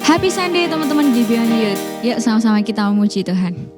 Happy Sunday teman-teman di Beyond Youth. Yuk sama-sama kita memuji Tuhan.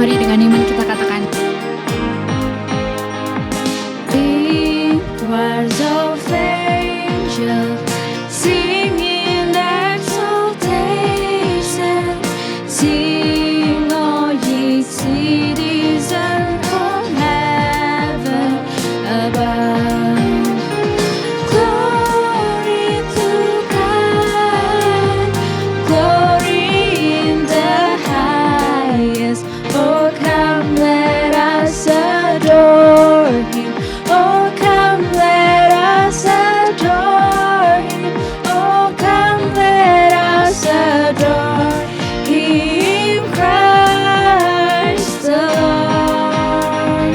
Mari dengan iman kita katakan. The choirs of angels sing in exaltation, sing all ye citizens of heaven above. Glory to God, glory in the highest. Oh, come, let us adore Him. Oh, come, let us adore Him. Oh, come, let us adore Him, Christ the Lord.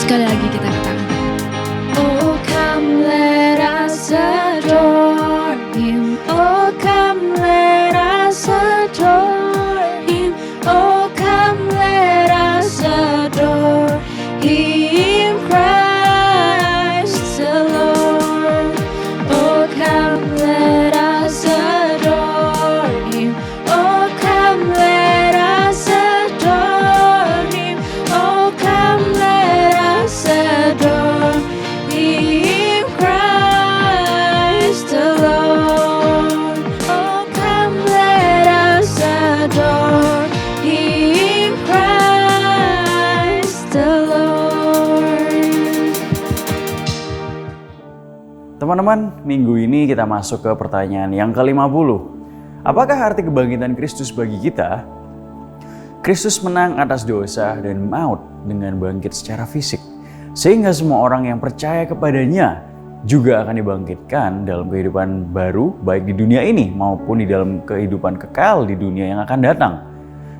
Sekali lagi kita katakan. Oh, come let us adore Him. Oh, come let us adore Him. Oh, come let us adore Him, Christ the Lord. Oh, come let us adore Him. Oh, come let us adore Him. Oh, come let us adore Him, Christ the Lord. Oh, come let us adore Him, Christ the Lord. Teman-teman, minggu ini kita masuk ke pertanyaan yang ke-50. Apakah arti kebangkitan Kristus bagi kita? Kristus menang atas dosa dan maut dengan bangkit secara fisik, sehingga semua orang yang percaya kepadanya juga akan dibangkitkan dalam kehidupan baru, baik di dunia ini maupun di dalam kehidupan kekal di dunia yang akan datang.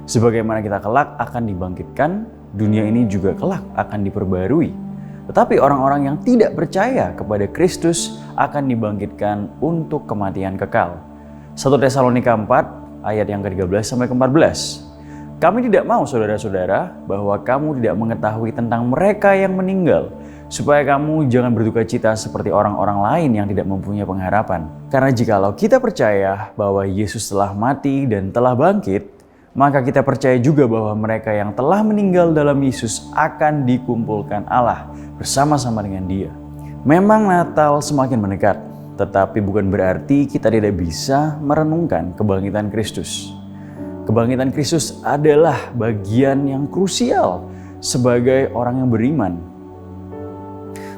Sebagaimana kita kelak akan dibangkitkan, dunia ini juga kelak akan diperbarui. Tetapi orang-orang yang tidak percaya kepada Kristus akan dibangkitkan untuk kematian kekal. 1 Tesalonika 4 ayat yang ke-13 sampai ke-14. Kami tidak mau saudara-saudara bahwa kamu tidak mengetahui tentang mereka yang meninggal, supaya kamu jangan berduka cita seperti orang-orang lain yang tidak mempunyai pengharapan. Karena jikalau kita percaya bahwa Yesus telah mati dan telah bangkit, maka kita percaya juga bahwa mereka yang telah meninggal dalam Yesus akan dikumpulkan Allah bersama-sama dengan Dia. Memang Natal semakin mendekat, tetapi bukan berarti kita tidak bisa merenungkan kebangkitan Kristus. Kebangkitan Kristus adalah bagian yang krusial sebagai orang yang beriman.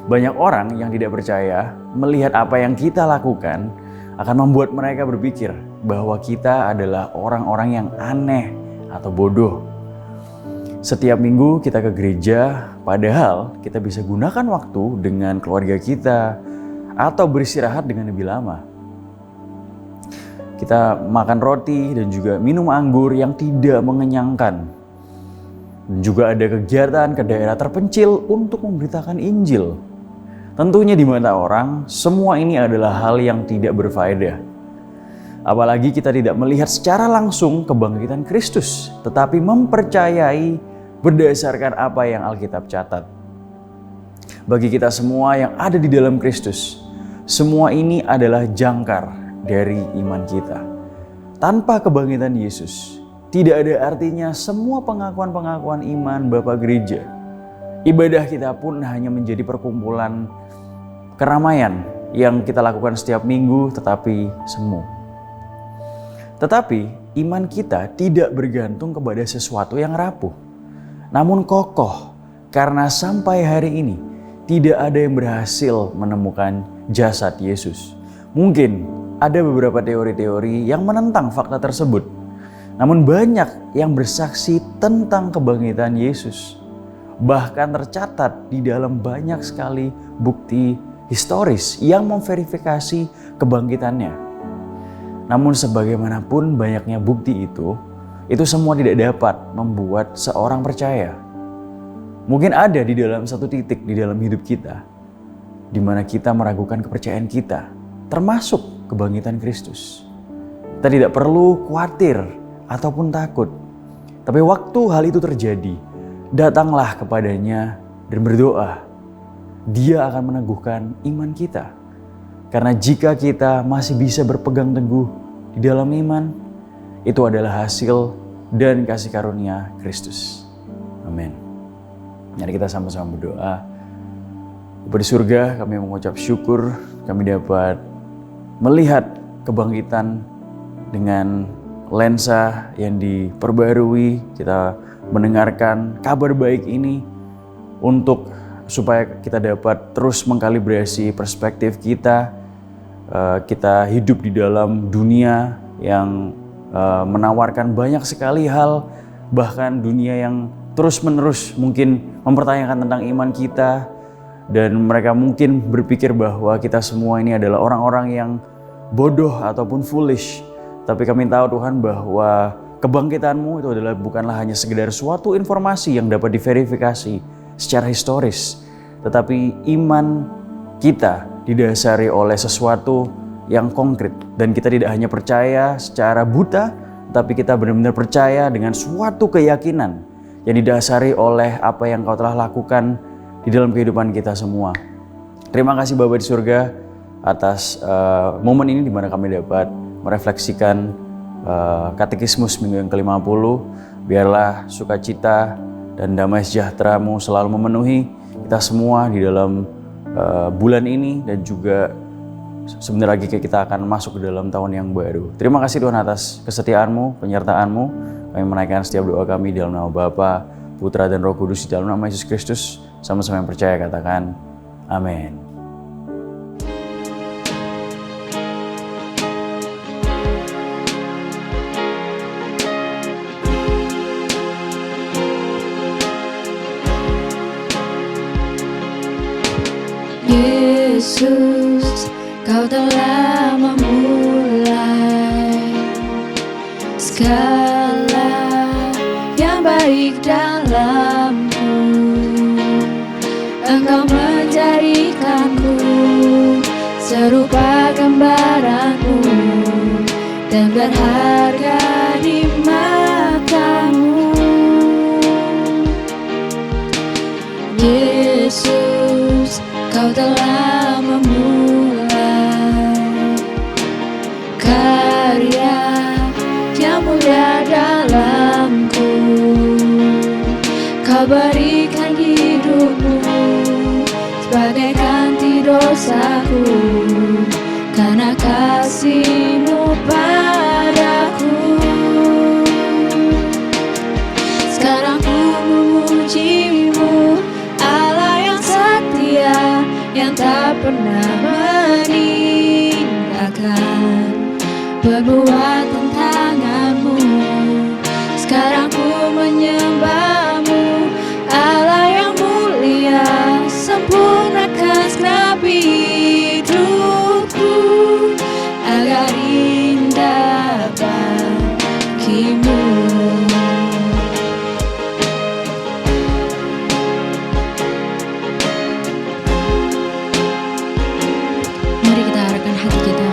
Banyak orang yang tidak percaya melihat apa yang kita lakukan akan membuat mereka berpikir bahwa kita adalah orang-orang yang aneh atau bodoh. Setiap minggu kita ke gereja, padahal kita bisa gunakan waktu dengan keluarga kita atau beristirahat dengan lebih lama. Kita makan roti dan juga minum anggur yang tidak mengenyangkan. Dan juga ada kegiatan ke daerah terpencil untuk memberitakan Injil. Tentunya di mata orang, semua ini adalah hal yang tidak berfaedah. Apalagi kita tidak melihat secara langsung kebangkitan Kristus, tetapi mempercayai berdasarkan apa yang Alkitab catat. Bagi kita semua yang ada di dalam Kristus, semua ini adalah jangkar dari iman kita. Tanpa kebangkitan Yesus, tidak ada artinya semua pengakuan-pengakuan iman Bapak Gereja. Ibadah kita pun hanya menjadi perkumpulan keramaian yang kita lakukan setiap minggu tetapi semu. Tetapi iman kita tidak bergantung kepada sesuatu yang rapuh, namun kokoh, karena sampai hari ini tidak ada yang berhasil menemukan jasad Yesus. Mungkin ada beberapa teori-teori yang menentang fakta tersebut, namun banyak yang bersaksi tentang kebangkitan Yesus. Bahkan tercatat di dalam banyak sekali bukti historis yang memverifikasi kebangkitannya. Namun sebagaimanapun banyaknya bukti itu semua tidak dapat membuat seorang percaya. Mungkin ada di dalam satu titik di dalam hidup kita di mana kita meragukan kepercayaan kita, termasuk kebangkitan Kristus. Kita tidak perlu khawatir ataupun takut. Tapi waktu hal itu terjadi, datanglah kepadanya dan berdoa. Dia akan meneguhkan iman kita. Karena jika kita masih bisa berpegang teguh di dalam iman, itu adalah hasil dan kasih karunia Kristus. Amin. Mari kita sama-sama berdoa. Bapa di surga, kami mengucap syukur kami dapat melihat kebangkitan dengan lensa yang diperbarui. Kita mendengarkan kabar baik ini untuk supaya kita dapat terus mengkalibrasi perspektif kita. Kita hidup di dalam dunia yang menawarkan banyak sekali hal, bahkan dunia yang terus-menerus mungkin mempertanyakan tentang iman kita, dan mereka mungkin berpikir bahwa kita semua ini adalah orang-orang yang bodoh ataupun foolish. Tapi kami tahu Tuhan bahwa kebangkitan-Mu itu bukanlah hanya sekedar suatu informasi yang dapat diverifikasi secara historis, tetapi iman kita didasari oleh sesuatu yang konkret. Dan kita tidak hanya percaya secara buta, tapi kita benar-benar percaya dengan suatu keyakinan yang didasari oleh apa yang Kau telah lakukan di dalam kehidupan kita semua. Terima kasih Bapa di surga atas momen ini di mana kami dapat merefleksikan katekismus minggu yang ke-50. Biarlah sukacita dan damai sejahtera-Mu selalu memenuhi kita semua di dalam bulan ini, dan juga sebentar lagi kita akan masuk ke dalam tahun yang baru. Terima kasih Tuhan atas kesetiaan-Mu, penyertaan-Mu. Kami menaikkan setiap doa kami dalam nama Bapa, Putra dan Roh Kudus, di dalam nama Yesus Kristus. Sama-sama yang percaya katakan amin. Yesus, Kau telah memulai segala yang baik dalamku. Engkau menjadikanku serupa gambaran-Mu dan berharga di mata-Mu. Yesus, Kau telah memulai karya yang mulia dalamku. Kau berikan hidup-Mu sebagai ganti dosaku, karena kasih-Mu padaku. Sekarang ku memuji-Mu, Allah yang setia, yang tak pernah meninggalkan perbuatan tangan-Mu. Sekarang ku menyembah-Mu, Allah yang mulia, sempurnakan segenap hidupku agar indah bagi-Mu. Mari kita arahkan hati kita.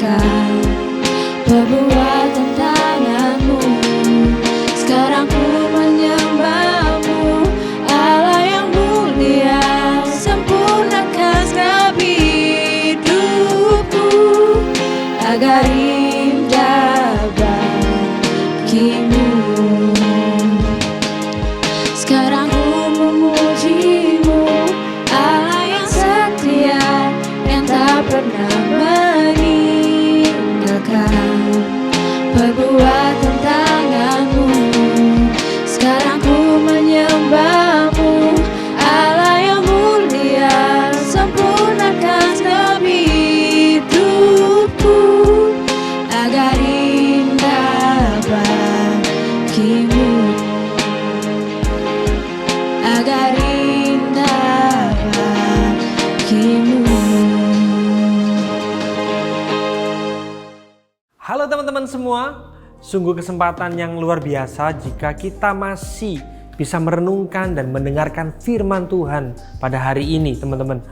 kekal perbuatan tanganmu. Sekarang ku menyembahmu, Allah yang mulia, sempurnakan segenap hidupku agar indah bagimu. Sekarang ku memujimu, Allah yang setia, yang tak pernah meninggalkan perbuatan tanganmu. Sekarang ku menyembahmu, Allah yang mulia, sempurnakan segenap hidupku agar indah bagimu, agar indah bagimu. Halo teman-teman semua, sungguh kesempatan yang luar biasa jika kita masih bisa merenungkan dan mendengarkan firman Tuhan pada hari ini teman-teman.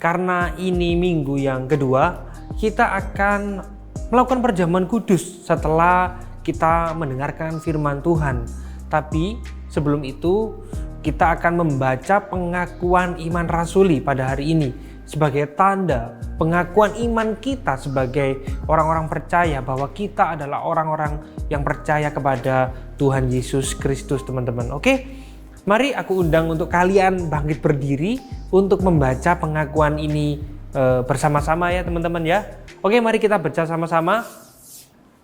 Karena ini minggu yang kedua, kita akan melakukan perjamuan kudus setelah kita mendengarkan firman Tuhan. Tapi sebelum itu, kita akan membaca pengakuan iman rasuli pada hari ini sebagai tanda pengakuan iman kita sebagai orang-orang percaya bahwa kita adalah orang-orang yang percaya kepada Tuhan Yesus Kristus, teman-teman. Oke, mari aku undang untuk kalian bangkit berdiri untuk membaca pengakuan ini bersama-sama ya teman-teman ya. Oke, mari kita baca sama-sama.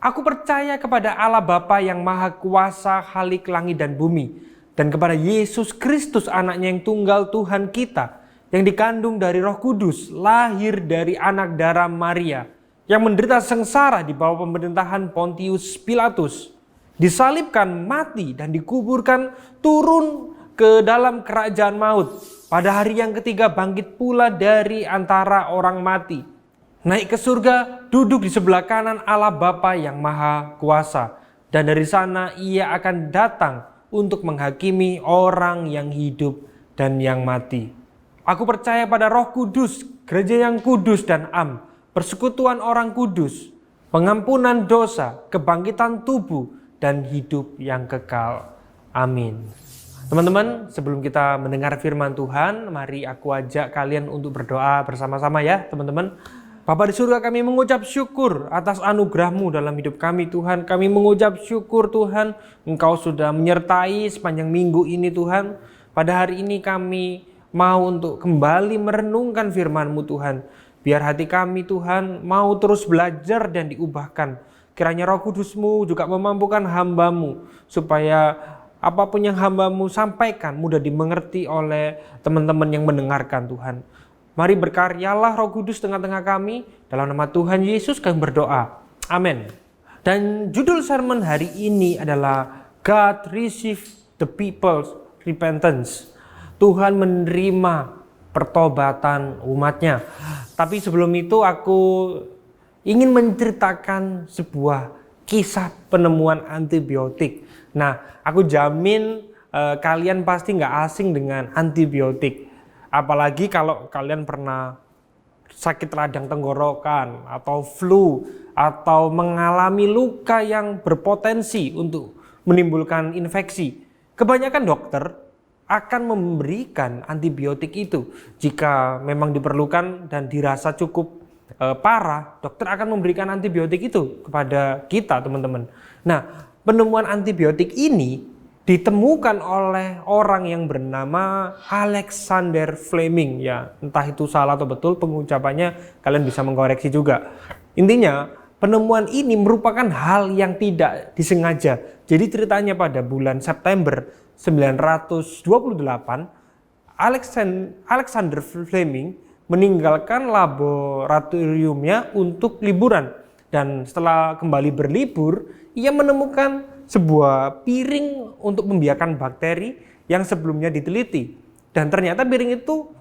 Aku percaya kepada Allah Bapa yang Maha Kuasa, Khalik langit dan bumi, dan kepada Yesus Kristus anaknya yang tunggal Tuhan kita, yang dikandung dari Roh Kudus, lahir dari anak darah Maria, yang menderita sengsara di bawah pemerintahan Pontius Pilatus, disalibkan, mati, dan dikuburkan, turun ke dalam kerajaan maut. Pada hari yang ketiga bangkit pula dari antara orang mati, naik ke surga, duduk di sebelah kanan Allah Bapa yang Maha Kuasa, dan dari sana ia akan datang untuk menghakimi orang yang hidup dan yang mati. Aku percaya pada Roh Kudus, gereja yang kudus dan am, persekutuan orang kudus, pengampunan dosa, kebangkitan tubuh, dan hidup yang kekal. Amin. Teman-teman, sebelum kita mendengar firman Tuhan, mari aku ajak kalian untuk berdoa bersama-sama ya teman-teman. Bapa di surga, kami mengucap syukur atas anugerah-Mu dalam hidup kami Tuhan. Kami mengucap syukur Tuhan, Engkau sudah menyertai sepanjang minggu ini Tuhan. Pada hari ini kami mau untuk kembali merenungkan firman-Mu Tuhan. Biar hati kami Tuhan mau terus belajar dan diubahkan. Kiranya Roh Kudus-Mu juga memampukan hamba-Mu supaya apapun yang hamba-Mu sampaikan mudah dimengerti oleh teman-teman yang mendengarkan Tuhan. Mari berkaryalah Roh Kudus tengah-tengah kami. Dalam nama Tuhan Yesus kami berdoa. Amin. Dan judul sermon hari ini adalah God receive the people's repentance. Tuhan menerima pertobatan umatnya. Tapi sebelum itu aku ingin menceritakan sebuah kisah penemuan antibiotik. Nah, aku jamin kalian pasti nggak asing dengan antibiotik. Apalagi kalau kalian pernah sakit radang tenggorokan atau flu atau mengalami luka yang berpotensi untuk menimbulkan infeksi. Kebanyakan dokter akan memberikan antibiotik itu. Jika memang diperlukan dan dirasa cukup parah, dokter akan memberikan antibiotik itu kepada kita teman-teman. Nah, penemuan antibiotik ini ditemukan oleh orang yang bernama Alexander Fleming. Ya, entah itu salah atau betul pengucapannya, kalian bisa mengkoreksi juga. Intinya, penemuan ini merupakan hal yang tidak disengaja. Jadi ceritanya pada bulan September 1928, Alexander Fleming meninggalkan laboratoriumnya untuk liburan. Dan setelah kembali berlibur, ia menemukan sebuah piring untuk membiarkan bakteri yang sebelumnya diteliti. Dan ternyata piring itu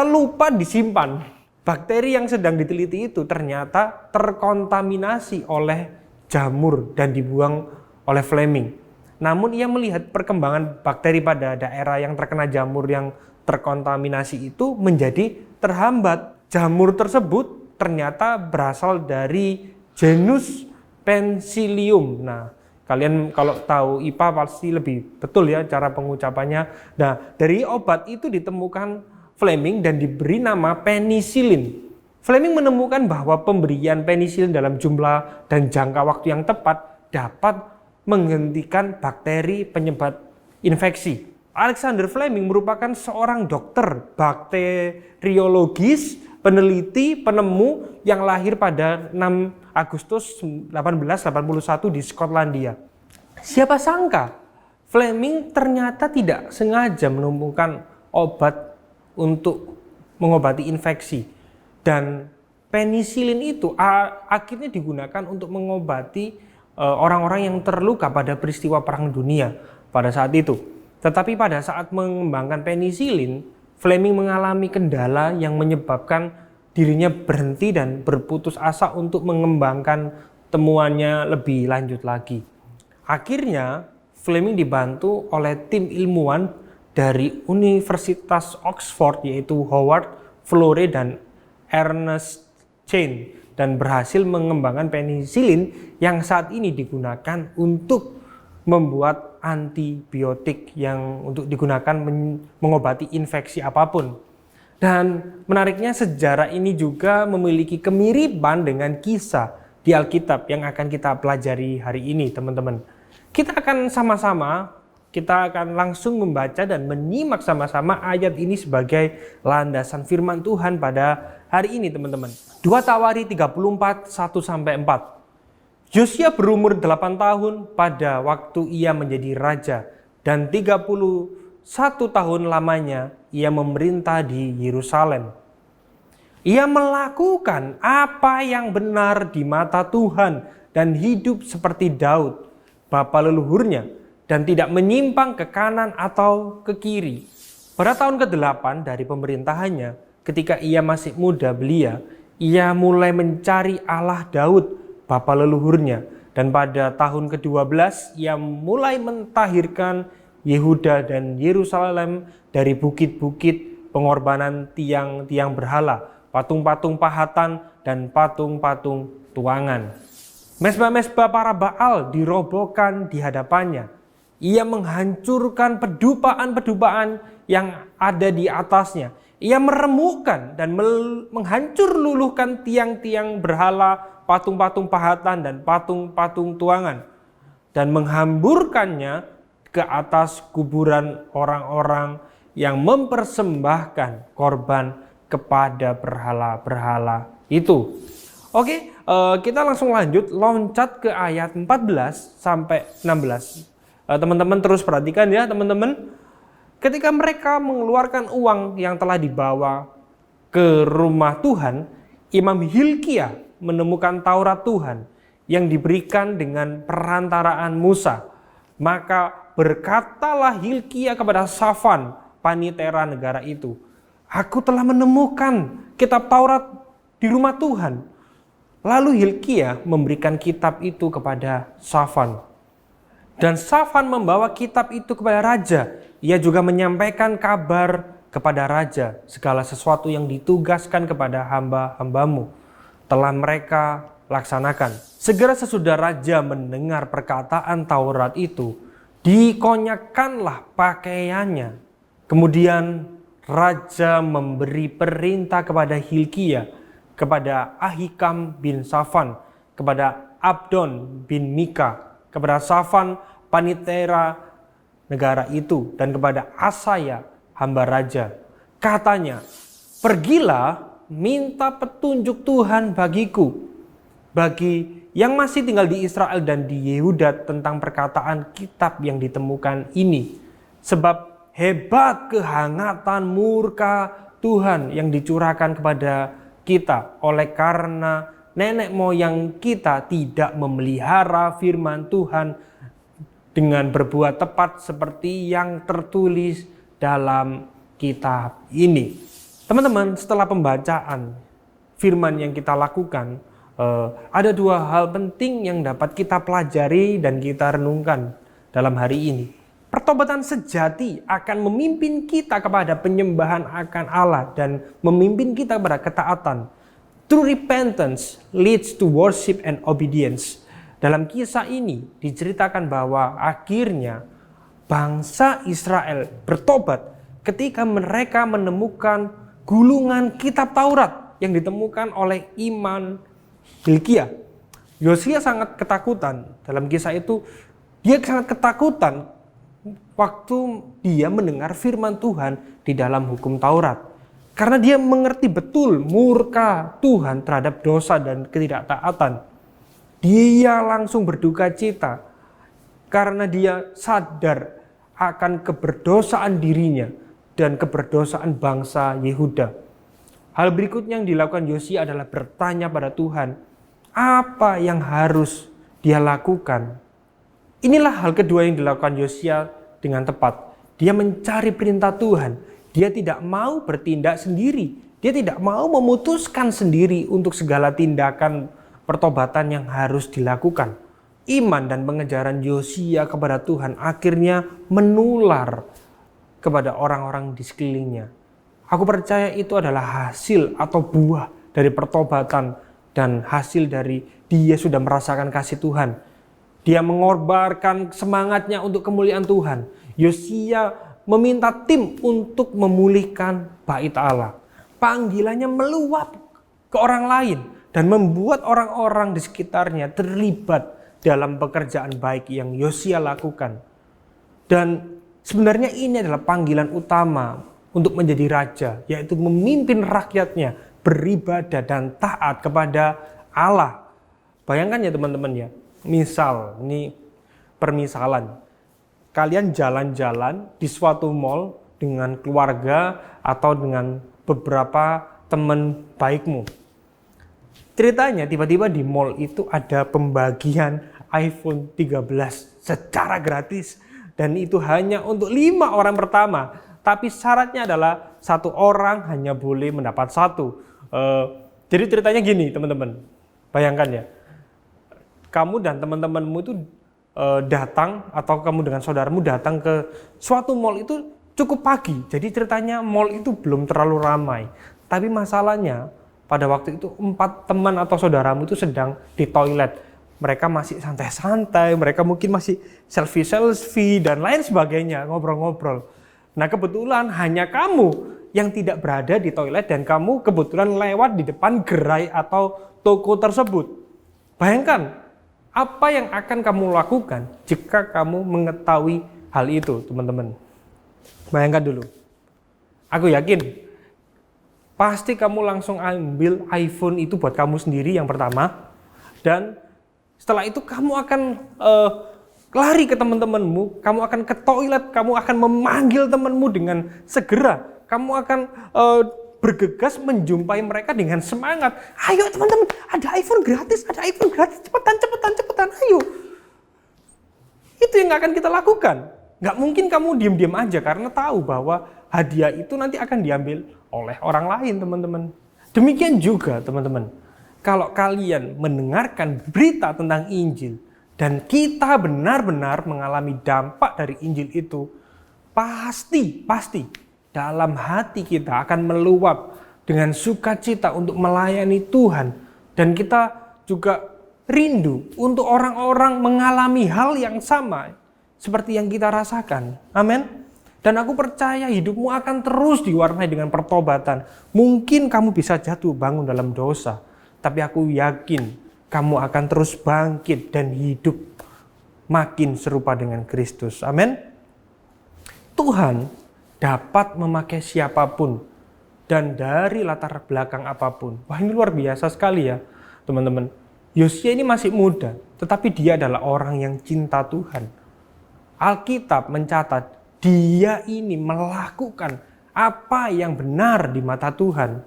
lupa disimpan. Bakteri yang sedang diteliti itu ternyata terkontaminasi oleh jamur dan dibuang oleh Fleming. Namun ia melihat perkembangan bakteri pada daerah yang terkena jamur yang terkontaminasi itu menjadi terhambat. Jamur tersebut ternyata berasal dari genus Penicillium. Nah, kalian kalau tahu IPA pasti lebih betul ya cara pengucapannya. Nah, dari obat itu ditemukan Fleming dan diberi nama penisilin. Fleming menemukan bahwa pemberian penisilin dalam jumlah dan jangka waktu yang tepat dapat menghentikan bakteri penyebab infeksi. Alexander Fleming merupakan seorang dokter bakteriologis, peneliti, penemu yang lahir pada 6 Agustus 1881 di Skotlandia. Siapa sangka Fleming ternyata tidak sengaja menemukan obat untuk mengobati infeksi. Dan penisilin itu akhirnya digunakan untuk mengobati orang-orang yang terluka pada peristiwa Perang Dunia pada saat itu. Tetapi pada saat mengembangkan penisilin, Fleming mengalami kendala yang menyebabkan dirinya berhenti dan berputus asa untuk mengembangkan temuannya lebih lanjut lagi. Akhirnya Fleming dibantu oleh tim ilmuwan dari Universitas Oxford yaitu Howard Florey dan Ernest Chain dan berhasil mengembangkan penisilin yang saat ini digunakan untuk membuat antibiotik yang untuk digunakan mengobati infeksi apapun. Dan menariknya sejarah ini juga memiliki kemiripan dengan kisah di Alkitab yang akan kita pelajari hari ini, teman-teman. Kita akan langsung membaca dan menyimak sama-sama ayat ini sebagai landasan firman Tuhan pada hari ini, teman-teman. 2 Tawari 34, 1-4. Yosia berumur 8 tahun pada waktu ia menjadi raja, dan 31 tahun lamanya ia memerintah di Yerusalem. Ia melakukan apa yang benar di mata Tuhan dan hidup seperti Daud, bapa leluhurnya, dan tidak menyimpang ke kanan atau ke kiri. Pada tahun ke-8 dari pemerintahannya, ketika ia masih muda belia, ia mulai mencari Allah Daud, bapa leluhurnya, dan pada tahun ke-12 ia mulai mentahirkan Yehuda dan Yerusalem dari bukit-bukit pengorbanan tiang-tiang berhala, patung-patung pahatan, dan patung-patung tuangan. Mezbah-mezbah para Baal dirobohkan di hadapannya. Ia menghancurkan pedupaan-pedupaan yang ada di atasnya. Ia meremukkan dan menghancur luluhkan tiang-tiang berhala, patung-patung pahatan, dan patung-patung tuangan, dan menghamburkannya ke atas kuburan orang-orang yang mempersembahkan korban kepada berhala-berhala itu. Oke, kita langsung loncat ke ayat 14 sampai 16. Teman-teman terus perhatikan ya, teman-teman. Ketika mereka mengeluarkan uang yang telah dibawa ke rumah Tuhan, Imam Hilkia menemukan Taurat Tuhan yang diberikan dengan perantaraan Musa. Maka berkatalah Hilkia kepada Safan, panitera negara itu, "Aku telah menemukan kitab Taurat di rumah Tuhan." Lalu Hilkia memberikan kitab itu kepada Safan. Dan Safan membawa kitab itu kepada raja. Ia juga menyampaikan kabar kepada raja, segala sesuatu yang ditugaskan kepada hamba-hambamu telah mereka laksanakan. Segera sesudah raja mendengar perkataan Taurat itu, dikonyakkanlah pakaiannya. Kemudian raja memberi perintah kepada Hilkia, kepada Ahikam bin Safan, kepada Abdon bin Mika, kepada Safan panitera negara itu, dan kepada Asaya hamba raja. Katanya, "Pergilah minta petunjuk Tuhan bagiku, bagi yang masih tinggal di Israel dan di Yehuda tentang perkataan kitab yang ditemukan ini. Sebab hebat kehangatan murka Tuhan yang dicurahkan kepada kita oleh karena nenek moyang kita tidak memelihara firman Tuhan dengan berbuat tepat seperti yang tertulis dalam kitab ini." Teman-teman, setelah pembacaan firman yang kita lakukan, ada dua hal penting yang dapat kita pelajari dan kita renungkan dalam hari ini. Pertobatan sejati akan memimpin kita kepada penyembahan akan Allah dan memimpin kita kepada ketaatan. True repentance leads to worship and obedience. Dalam kisah ini diceritakan bahwa akhirnya bangsa Israel bertobat ketika mereka menemukan gulungan kitab Taurat yang ditemukan oleh Imam Hilkiah. Yosia sangat ketakutan. Dalam kisah itu dia sangat ketakutan waktu dia mendengar firman Tuhan di dalam hukum Taurat. Karena dia mengerti betul murka Tuhan terhadap dosa dan ketidaktaatan. Dia langsung berduka cita karena dia sadar akan keberdosaan dirinya dan keberdosaan bangsa Yehuda. Hal berikutnya yang dilakukan Yosia adalah bertanya pada Tuhan, apa yang harus dia lakukan? Inilah hal kedua yang dilakukan Yosia dengan tepat. Dia mencari perintah Tuhan. Dia tidak mau bertindak sendiri. Dia tidak mau memutuskan sendiri untuk segala tindakan pertobatan yang harus dilakukan. Iman dan pengejaran Yosia kepada Tuhan akhirnya menular kepada orang-orang di sekelilingnya. Aku percaya itu adalah hasil atau buah dari pertobatan dan hasil dari dia sudah merasakan kasih Tuhan. Dia mengorbankan semangatnya untuk kemuliaan Tuhan. Yosia meminta tim untuk memulihkan bait Allah. Panggilannya meluap ke orang lain dan membuat orang-orang di sekitarnya terlibat dalam pekerjaan baik yang Yosia lakukan. Dan sebenarnya ini adalah panggilan utama untuk menjadi raja, yaitu memimpin rakyatnya beribadah dan taat kepada Allah. Bayangkan ya teman-teman ya, misal, ini permisalan, kalian jalan-jalan di suatu mall dengan keluarga atau dengan beberapa teman baikmu. Ceritanya tiba-tiba di mall itu ada pembagian iPhone 13 secara gratis. Dan itu hanya untuk 5 orang pertama. Tapi syaratnya adalah 1 orang hanya boleh mendapat 1. Jadi ceritanya gini teman-teman. Bayangkan ya. Kamu dan teman-temanmu itu datang atau kamu dengan saudaramu datang ke suatu mall itu cukup pagi. Jadi ceritanya mall itu belum terlalu ramai. Tapi masalahnya pada waktu itu 4 teman atau saudaramu itu sedang di toilet. Mereka masih santai-santai, mereka mungkin masih selfie-selfie dan lain sebagainya, ngobrol-ngobrol. Nah kebetulan hanya kamu yang tidak berada di toilet dan kamu kebetulan lewat di depan gerai atau toko tersebut. Bayangkan, apa yang akan kamu lakukan jika kamu mengetahui hal itu, teman-teman? Bayangkan dulu. Aku yakin, pasti kamu langsung ambil iPhone itu buat kamu sendiri yang pertama. Dan setelah itu kamu akan lari ke teman-temanmu, kamu akan ke toilet, kamu akan memanggil temanmu dengan segera. Kamu akan bergegas menjumpai mereka dengan semangat. Ayo teman-teman, ada iPhone gratis, cepetan, ayo. Itu yang akan kita lakukan. Nggak mungkin kamu diam-diam aja karena tahu bahwa hadiah itu nanti akan diambil oleh orang lain, teman-teman. Demikian juga, teman-teman. Kalau kalian mendengarkan berita tentang Injil dan kita benar-benar mengalami dampak dari Injil itu, pasti dalam hati kita akan meluap dengan sukacita untuk melayani Tuhan. Dan kita juga rindu untuk orang-orang mengalami hal yang sama seperti yang kita rasakan. Amin. Dan aku percaya hidupmu akan terus diwarnai dengan pertobatan. Mungkin kamu bisa jatuh bangun dalam dosa, tapi aku yakin kamu akan terus bangkit dan hidup makin serupa dengan Kristus. Amin. Tuhan dapat memakai siapapun dan dari latar belakang apapun. Wah, ini luar biasa sekali ya, teman-teman. Yosia ini masih muda, tetapi dia adalah orang yang cinta Tuhan. Alkitab mencatat dia ini melakukan apa yang benar di mata Tuhan.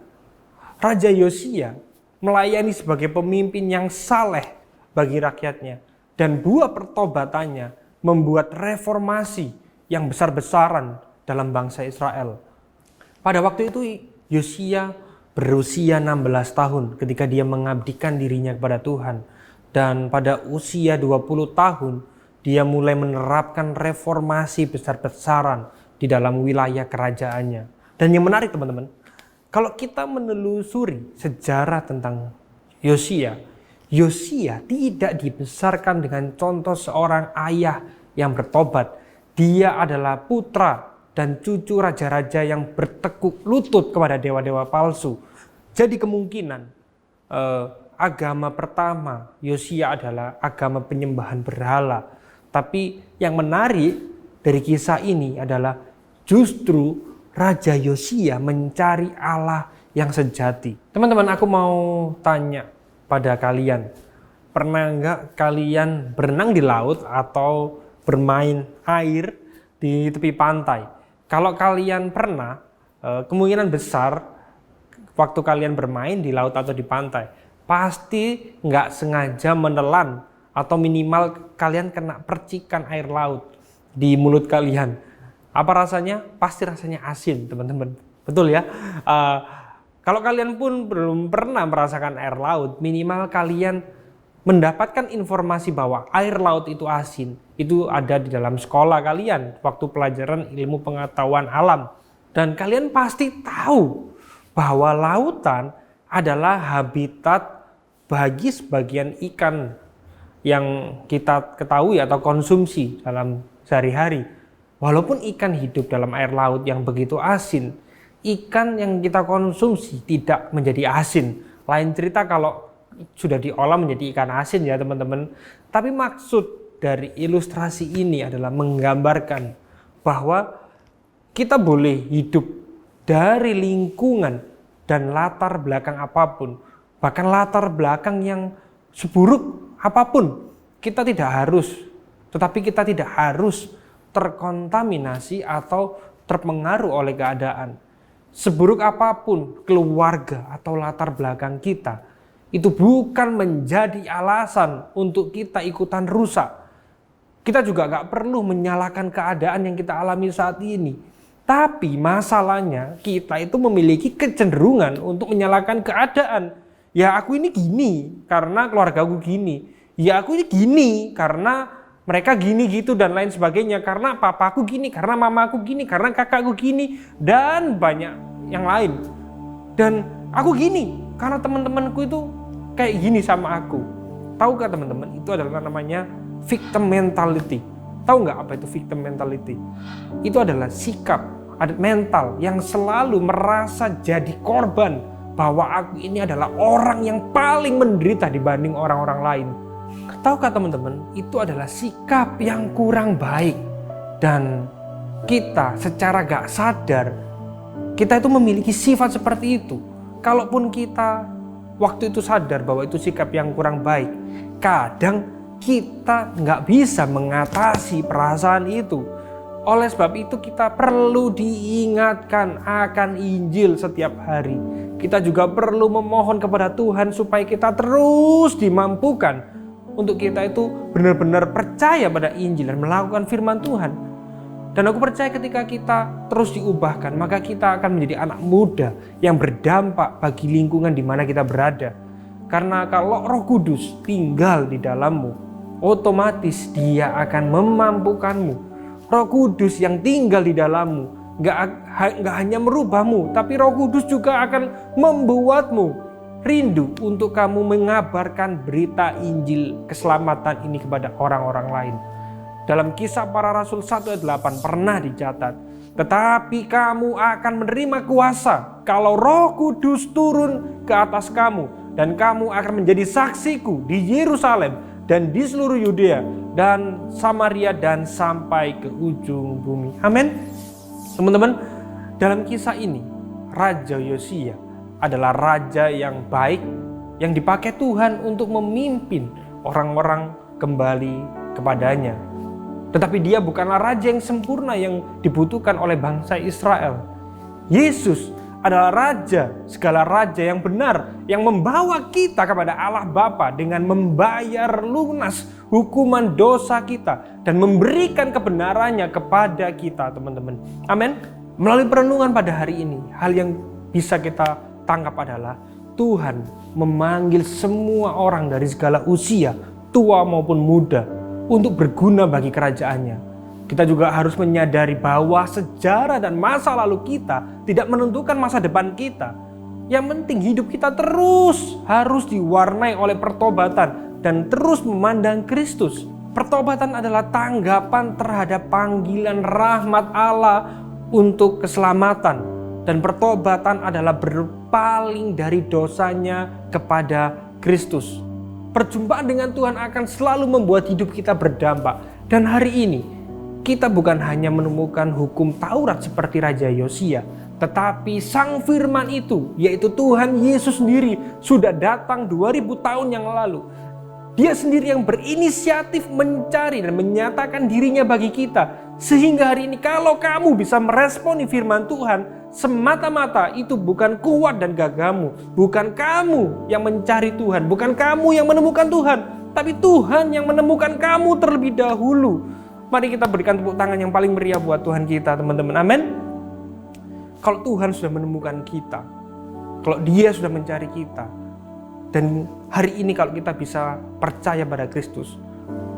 Raja Yosia melayani sebagai pemimpin yang saleh bagi rakyatnya. Dan buah pertobatannya membuat reformasi yang besar-besaran dalam bangsa Israel. Pada waktu itu Yosia berusia 16 tahun ketika dia mengabdikan dirinya kepada Tuhan. Dan pada usia 20 tahun dia mulai menerapkan reformasi besar-besaran di dalam wilayah kerajaannya. Dan yang menarik teman-teman, Kalau kita menelusuri sejarah tentang Yosia tidak dibesarkan dengan contoh seorang ayah yang bertobat. Dia adalah putra dan cucu raja-raja yang bertekuk lutut kepada dewa-dewa palsu. Jadi kemungkinan agama pertama Yosia adalah agama penyembahan berhala. Tapi yang menarik dari kisah ini adalah justru Raja Yosia mencari Allah yang sejati. Teman-teman, aku mau tanya pada kalian, pernah nggak kalian berenang di laut atau bermain air di tepi pantai? Kalau kalian pernah, kemungkinan besar waktu kalian bermain di laut atau di pantai, pasti nggak sengaja menelan atau minimal kalian kena percikan air laut di mulut kalian. Apa rasanya? Pasti rasanya asin, teman-teman. Betul ya? Kalau kalian pun belum pernah merasakan air laut, minimal kalian mendapatkan informasi bahwa air laut itu asin. Itu ada di dalam sekolah kalian, waktu pelajaran ilmu pengetahuan alam. Dan kalian pasti tahu bahwa lautan adalah habitat bagi sebagian ikan yang kita ketahui atau konsumsi dalam sehari-hari. Walaupun ikan hidup dalam air laut yang begitu asin, ikan yang kita konsumsi tidak menjadi asin. Lain cerita kalau sudah diolah menjadi ikan asin ya teman-teman. Tapi maksud dari ilustrasi ini adalah menggambarkan bahwa kita boleh hidup dari lingkungan dan latar belakang apapun. Bahkan latar belakang yang seburuk apapun, kita tidak harus terkontaminasi atau terpengaruh oleh keadaan. Seburuk apapun keluarga atau latar belakang kita, itu bukan menjadi alasan untuk kita ikutan rusak. Kita juga gak perlu menyalahkan keadaan yang kita alami saat ini. Tapi masalahnya kita itu memiliki kecenderungan untuk menyalahkan keadaan. Ya aku ini gini karena keluarga aku gini. Ya aku ini gini karena mereka gini gitu dan lain sebagainya. Karena papaku gini, karena mamaku gini, karena kakakku gini, dan banyak yang lain. Dan aku gini karena teman-temanku itu kayak gini sama aku. Tahukah teman-teman, itu adalah namanya victim mentality. Tahu nggak apa itu victim mentality? Itu adalah sikap, adat mental yang selalu merasa jadi korban, bahwa aku ini adalah orang yang paling menderita dibanding orang-orang lain. Tahukah teman-teman, itu adalah sikap yang kurang baik. Dan kita secara gak sadar, kita itu memiliki sifat seperti itu. Kalaupun kita waktu itu sadar bahwa itu sikap yang kurang baik, kadang kita gak bisa mengatasi perasaan itu. Oleh sebab itu kita perlu diingatkan akan Injil setiap hari. Kita juga perlu memohon kepada Tuhan supaya kita terus dimampukan untuk kita itu benar-benar percaya pada Injil dan melakukan firman Tuhan. Dan aku percaya ketika kita terus diubahkan, maka kita akan menjadi anak muda yang berdampak bagi lingkungan di mana kita berada. Karena kalau Roh Kudus tinggal di dalammu, otomatis Dia akan memampukanmu. Roh Kudus yang tinggal di dalammu gak hanya merubahmu, tapi Roh Kudus juga akan membuatmu rindu untuk kamu mengabarkan berita Injil keselamatan ini kepada orang-orang lain. Dalam Kisah Para Rasul 1 ayat 8 pernah dicatat, tetapi kamu akan menerima kuasa kalau Roh Kudus turun ke atas kamu, dan kamu akan menjadi saksiku di Yerusalem dan di seluruh Yudea dan Samaria dan sampai ke ujung bumi. Amin. Teman-teman, dalam kisah ini Raja Yosia adalah raja yang baik, yang dipakai Tuhan untuk memimpin orang-orang kembali kepadanya. Tetapi dia bukanlah raja yang sempurna yang dibutuhkan oleh bangsa Israel. Yesus adalah raja, segala raja yang benar, yang membawa kita kepada Allah Bapa dengan membayar lunas hukuman dosa kita dan memberikan kebenarannya kepada kita, teman-teman. Amin. Melalui perenungan pada hari ini, hal yang bisa kita tangkap adalah Tuhan memanggil semua orang dari segala usia, tua maupun muda, untuk berguna bagi kerajaannya. Kita juga harus menyadari bahwa sejarah dan masa lalu kita tidak menentukan masa depan kita. Yang penting hidup kita terus harus diwarnai oleh pertobatan dan terus memandang Kristus. Pertobatan adalah tanggapan terhadap panggilan rahmat Allah untuk keselamatan. Dan pertobatan adalah berpaling dari dosanya kepada Kristus. Perjumpaan dengan Tuhan akan selalu membuat hidup kita berdampak. Dan hari ini kita bukan hanya menemukan hukum Taurat seperti Raja Yosia, tetapi Sang Firman itu, yaitu Tuhan Yesus sendiri, sudah datang 2000 tahun yang lalu. Dia sendiri yang berinisiatif mencari dan menyatakan dirinya bagi kita. Sehingga hari ini kalau kamu bisa meresponi firman Tuhan, semata-mata itu bukan kuat dan gagahmu. Bukan kamu yang mencari Tuhan, bukan kamu yang menemukan Tuhan, tapi Tuhan yang menemukan kamu terlebih dahulu. Mari kita berikan tepuk tangan yang paling meriah buat Tuhan kita, teman-teman. Amin. Kalau Tuhan sudah menemukan kita, kalau Dia sudah mencari kita, dan hari ini kalau kita bisa percaya pada Kristus,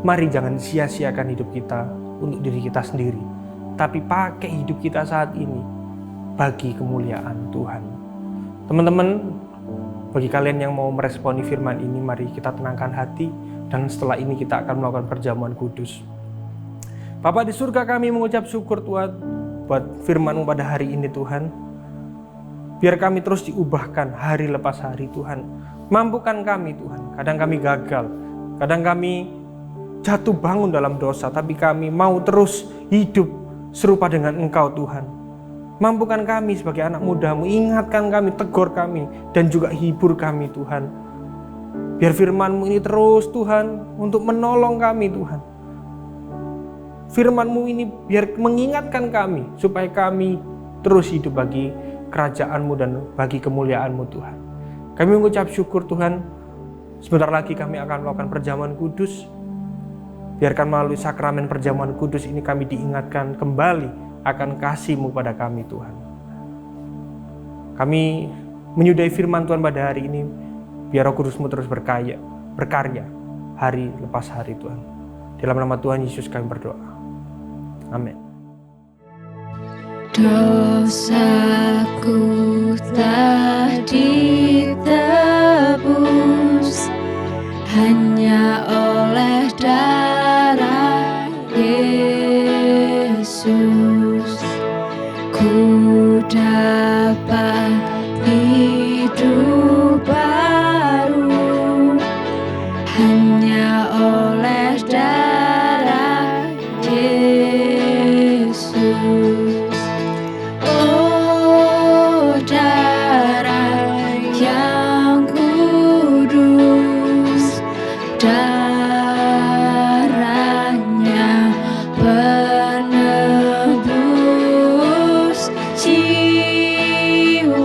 mari jangan sia-siakan hidup kita untuk diri kita sendiri, tapi pakai hidup kita saat ini bagi kemuliaan Tuhan. Teman-teman, bagi kalian yang mau meresponi firman ini, mari kita tenangkan hati, dan setelah ini kita akan melakukan perjamuan kudus. Bapa di surga, kami mengucap syukur Tuhan buat firman-Mu pada hari ini Tuhan. Biar kami terus diubahkan hari lepas hari Tuhan. Mampukan kami Tuhan. Kadang kami gagal, kadang kami jatuh bangun dalam dosa, tapi kami mau terus hidup serupa dengan Engkau Tuhan. Mampukan kami sebagai anak muda-Mu, ingatkan kami, tegur kami, dan juga hibur kami Tuhan. Biar firman-Mu ini terus Tuhan untuk menolong kami Tuhan. Firman-Mu ini biar mengingatkan kami supaya kami terus hidup bagi kerajaan-Mu dan bagi kemuliaan-Mu Tuhan. Kami mengucap syukur Tuhan. Sebentar lagi kami akan melakukan perjamuan kudus. Biarkan melalui sakramen perjamuan kudus ini kami diingatkan kembali akan kasih-Mu pada kami Tuhan. Kami menyudahi firman Tuhan pada hari ini. Biar Roh Kudus-Mu terus berkarya hari lepas hari Tuhan. Dalam nama Tuhan Yesus kami berdoa. Amin. Dosaku telah ditebus hanya oleh darah Yesus. Ku dapat hidup baru hanya oleh darah Yesus. Oh, darah yang kudus, darahnya penebus jiwaku,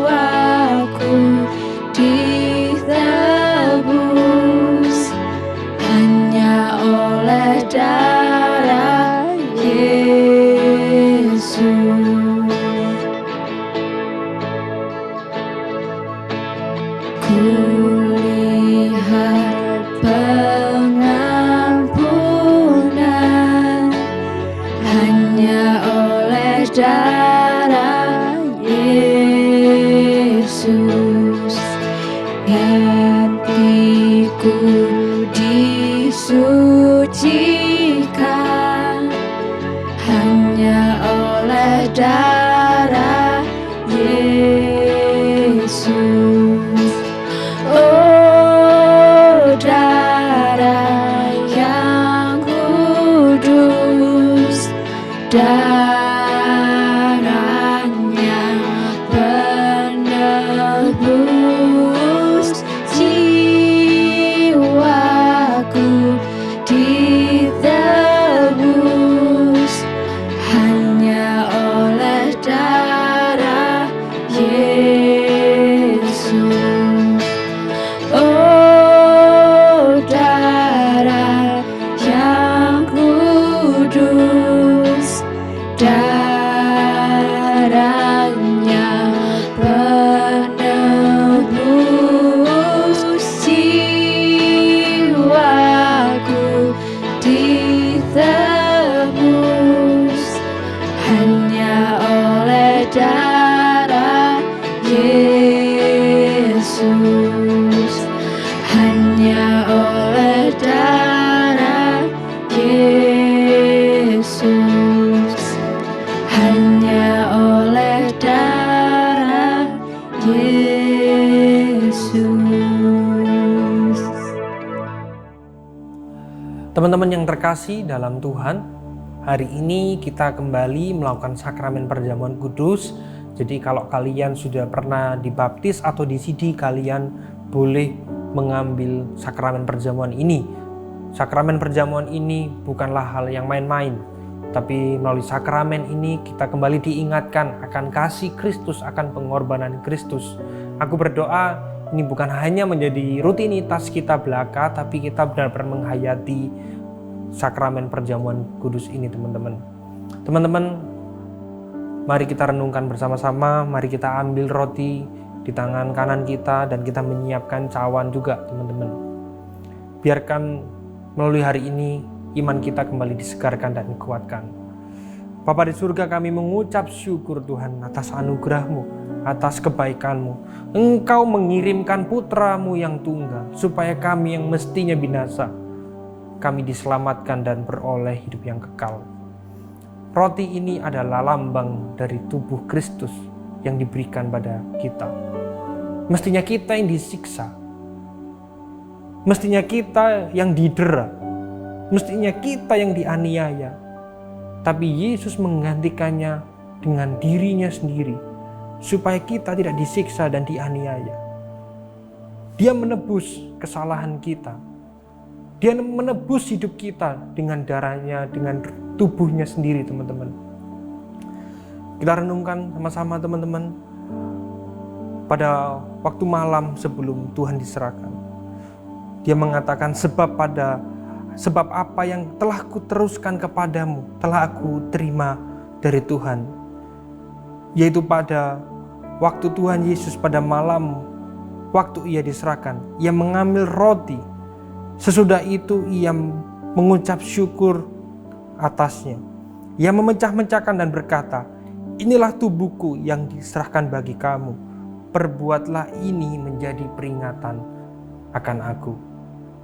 ditebus hanya oleh darah Yesus. Kulihat pengampunan hanya oleh darah Yesus. Hatiku disucikan hanya oleh darah Yesus. Oh, darah yang kudus, darahnya penebus jiwaku, ditebus hanya oleh Teman-teman yang terkasih dalam Tuhan, hari ini kita kembali melakukan sakramen perjamuan kudus. Jadi kalau kalian sudah pernah dibaptis atau disidi, kalian boleh mengambil sakramen perjamuan ini. Sakramen perjamuan ini bukanlah hal yang main-main, tapi melalui sakramen ini kita kembali diingatkan akan kasih Kristus, akan pengorbanan Kristus. Aku berdoa ini bukan hanya menjadi rutinitas kita belaka, tapi kita benar-benar menghayati sakramen perjamuan kudus ini, teman-teman. Teman-teman, mari kita renungkan bersama-sama, mari kita ambil roti di tangan kanan kita dan kita menyiapkan cawan juga, teman-teman. Biarkan melalui hari ini iman kita kembali disegarkan dan dikuatkan. Bapa di surga, kami mengucap syukur Tuhan atas anugerah-Mu, atas kebaikan-Mu. Engkau mengirimkan putra-Mu yang tunggal supaya kami yang mestinya binasa, kami diselamatkan dan beroleh hidup yang kekal. Roti ini adalah lambang dari tubuh Kristus yang diberikan pada kita. Mestinya kita yang disiksa, mestinya kita yang didera, mestinya kita yang dianiaya, tapi Yesus menggantikannya dengan dirinya sendiri supaya kita tidak disiksa dan dianiaya. Dia menebus kesalahan kita, Dia menebus hidup kita dengan darahnya, dengan tubuhnya sendiri, teman-teman. Kita renungkan sama-sama, teman-teman, pada waktu malam sebelum Tuhan diserahkan. Dia mengatakan, sebab apa yang telah kuteruskan kepadamu telah aku terima dari Tuhan. Yaitu pada waktu Tuhan Yesus pada malam waktu ia diserahkan, ia mengambil roti. Sesudah itu ia mengucap syukur atasnya. Ia memecah-mecahkan dan berkata, inilah tubuhku yang diserahkan bagi kamu. Perbuatlah ini menjadi peringatan akan aku.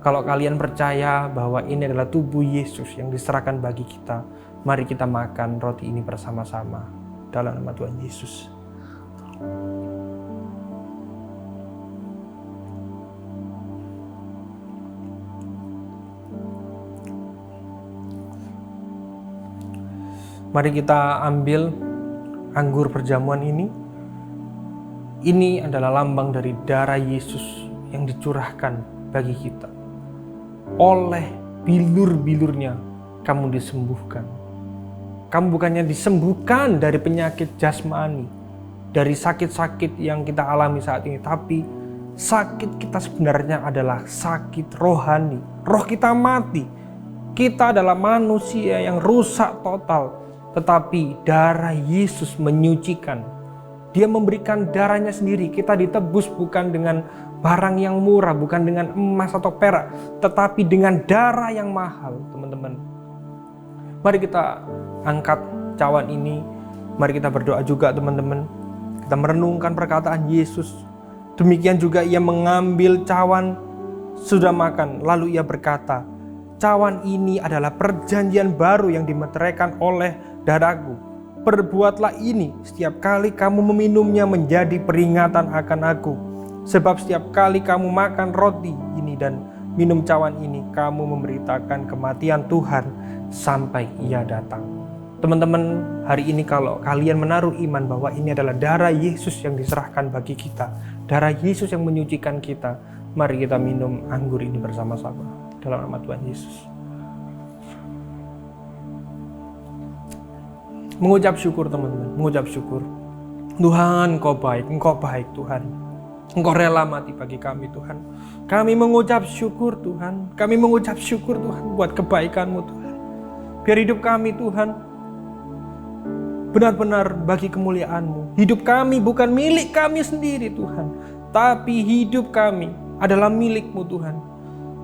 Kalau kalian percaya bahwa ini adalah tubuh Yesus yang diserahkan bagi kita, mari kita makan roti ini bersama-sama dalam nama Tuhan Yesus. Mari kita ambil anggur perjamuan ini. Ini adalah lambang dari darah Yesus yang dicurahkan bagi kita. Oleh bilur-bilurnya kamu disembuhkan. Kamu bukannya disembuhkan dari penyakit jasmani, dari sakit-sakit yang kita alami saat ini, tapi sakit kita sebenarnya adalah sakit rohani. Roh kita mati. Kita adalah manusia yang rusak total, tetapi darah Yesus menyucikan. Dia memberikan darahnya sendiri. Kita ditebus bukan dengan barang yang murah, bukan dengan emas atau perak, tetapi dengan darah yang mahal, teman-teman. Mari kita angkat cawan ini. Mari kita berdoa juga, teman-teman. Kita merenungkan perkataan Yesus. Demikian juga ia mengambil cawan sudah makan, lalu ia berkata, cawan ini adalah perjanjian baru yang dimeteraikan oleh darahku. Perbuatlah ini setiap kali kamu meminumnya menjadi peringatan akan aku. Sebab setiap kali kamu makan roti ini dan minum cawan ini, kamu memberitakan kematian Tuhan sampai ia datang. Teman-teman, hari ini kalau kalian menaruh iman bahwa ini adalah darah Yesus yang diserahkan bagi kita, darah Yesus yang menyucikan kita, mari kita minum anggur ini bersama-sama dalam nama Tuhan Yesus. Mengucap syukur, teman-teman, mengucap syukur. Tuhan, Engkau baik Tuhan. Engkau rela mati bagi kami, Tuhan. Kami mengucap syukur, Tuhan. Kami mengucap syukur, Tuhan, buat kebaikan-Mu, Tuhan. Biar hidup kami, Tuhan, benar-benar bagi kemuliaan-Mu. Hidup kami bukan milik kami sendiri, Tuhan, tapi hidup kami adalah milik-Mu, Tuhan.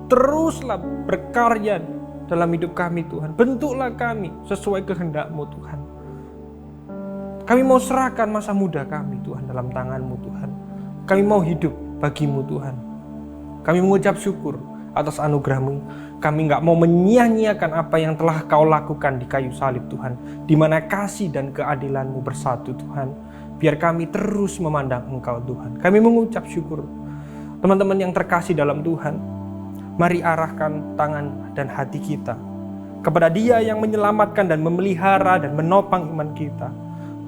Teruslah berkarya dalam hidup kami, Tuhan. Bentuklah kami sesuai kehendak-Mu, Tuhan. Kami mau serahkan masa muda kami, Tuhan, dalam tangan-Mu, Tuhan. Kami mau hidup bagi-Mu, Tuhan. Kami mengucap syukur atas anugerah-Mu. Kami gak mau menyia-nyiakan apa yang telah Kau lakukan di kayu salib, Tuhan. Di mana kasih dan keadilan-Mu bersatu, Tuhan. Biar kami terus memandang Engkau, Tuhan. Kami mengucap syukur. Teman-teman yang terkasih dalam Tuhan, Mari arahkan tangan dan hati kita kepada Dia yang menyelamatkan dan memelihara dan menopang iman kita.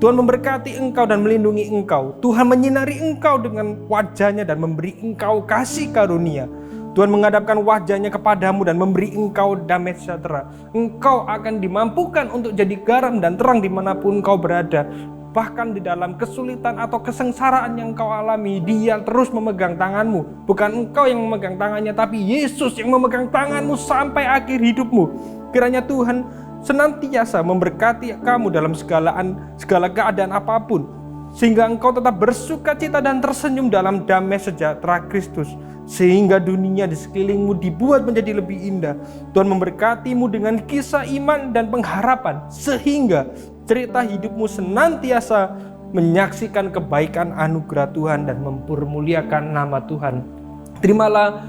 Tuhan memberkati engkau dan melindungi engkau. Tuhan menyinari engkau dengan wajah-Nya dan memberi engkau kasih karunia. Tuhan menghadapkan wajah-Nya kepadamu dan memberi engkau damai sejahtera. Engkau akan dimampukan untuk jadi garam dan terang dimanapun engkau berada. Bahkan di dalam kesulitan atau kesengsaraan yang kau alami, Dia terus memegang tanganmu. Bukan engkau yang memegang tangannya, tapi Yesus yang memegang tanganmu sampai akhir hidupmu. Kiranya Tuhan senantiasa memberkati kamu dalam segala keadaan apapun, sehingga engkau tetap bersuka cita dan tersenyum dalam damai sejahtera Kristus, sehingga dunia di sekelilingmu dibuat menjadi lebih indah. Tuhan memberkatimu dengan kisah iman dan pengharapan, sehingga cerita hidupmu senantiasa menyaksikan kebaikan anugerah Tuhan dan mempermuliakan nama Tuhan. Terimalah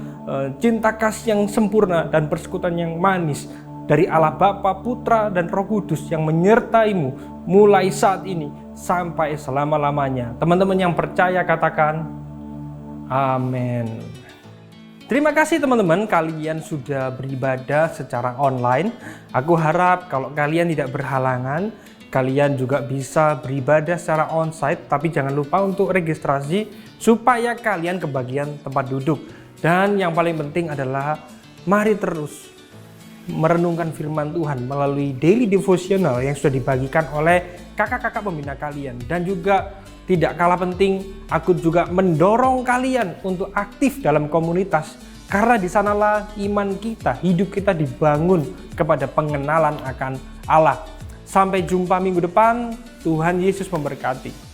cinta kasih yang sempurna dan persekutuan yang manis dari Allah Bapa, Putra, dan Roh Kudus yang menyertaimu mulai saat ini sampai selama-lamanya. Teman-teman yang percaya katakan amin. Terima kasih teman-teman, kalian sudah beribadah secara online. Aku harap kalau kalian tidak berhalangan, kalian juga bisa beribadah secara onsite, tapi jangan lupa untuk registrasi supaya kalian kebagian tempat duduk. Dan yang paling penting adalah mari terus merenungkan firman Tuhan melalui daily devotional yang sudah dibagikan oleh kakak-kakak pembina kalian. Dan juga tidak kalah penting, aku juga mendorong kalian untuk aktif dalam komunitas, karena di sanalah iman kita, hidup kita dibangun kepada pengenalan akan Allah. Sampai jumpa minggu depan, Tuhan Yesus memberkati.